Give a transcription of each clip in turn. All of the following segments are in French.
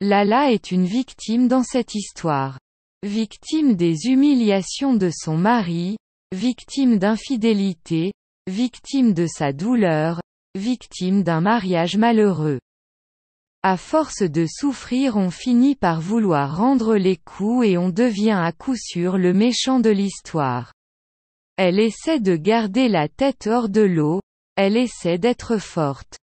Lala est une victime dans cette histoire. Victime des humiliations de son mari, victime d'infidélité, victime de sa douleur, victime d'un mariage malheureux. À force de souffrir, on finit par vouloir rendre les coups et on devient à coup sûr le méchant de l'histoire. Elle essaie de garder la tête hors de l'eau, elle essaie d'être forte.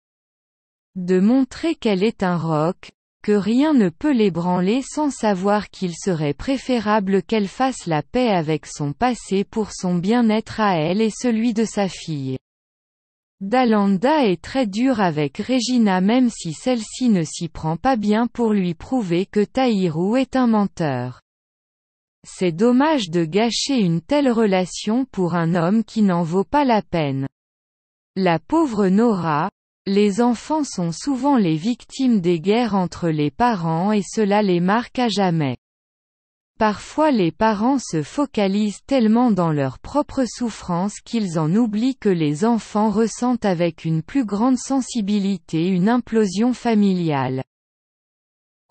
De montrer qu'elle est un roc, que rien ne peut l'ébranler sans savoir qu'il serait préférable qu'elle fasse la paix avec son passé pour son bien-être à elle et celui de sa fille. Dalanda est très dure avec Regina même si celle-ci ne s'y prend pas bien pour lui prouver que Tahiru est un menteur. C'est dommage de gâcher une telle relation pour un homme qui n'en vaut pas la peine. La pauvre Nora, les enfants sont souvent les victimes des guerres entre les parents et cela les marque à jamais. Parfois les parents se focalisent tellement dans leur propre souffrance qu'ils en oublient que les enfants ressentent avec une plus grande sensibilité une implosion familiale.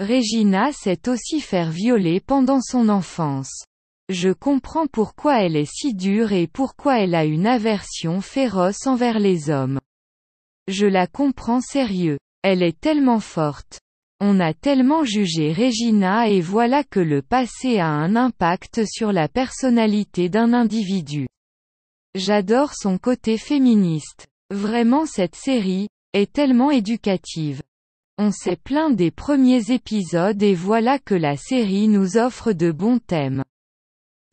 Regina sait aussi faire violer pendant son enfance. Je comprends pourquoi elle est si dure et pourquoi elle a une aversion féroce envers les hommes. Je la comprends sérieux. Elle est tellement forte. On a tellement jugé Regina et voilà que le passé a un impact sur la personnalité d'un individu. J'adore son côté féministe. Vraiment cette série est tellement éducative. On s'est plaint des premiers épisodes et voilà que la série nous offre de bons thèmes.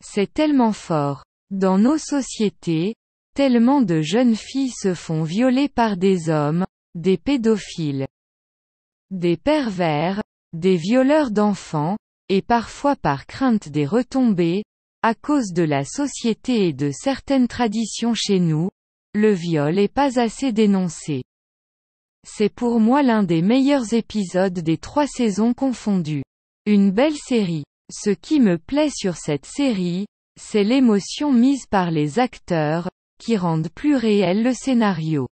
C'est tellement fort. Dans nos sociétés, tellement de jeunes filles se font violer par des hommes, des pédophiles, des pervers, des violeurs d'enfants, et parfois par crainte des retombées, à cause de la société et de certaines traditions chez nous, le viol est pas assez dénoncé. C'est pour moi l'un des meilleurs épisodes des 3 saisons confondues. Une belle série. Ce qui me plaît sur cette série, c'est l'émotion mise par les acteurs, qui rendent plus réel le scénario.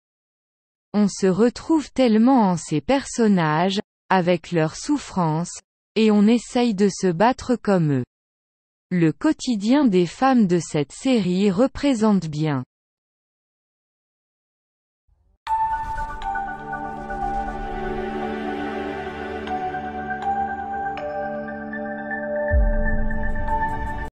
On se retrouve tellement en ces personnages, avec leurs souffrances, et on essaye de se battre comme eux. Le quotidien des femmes de cette série représente bien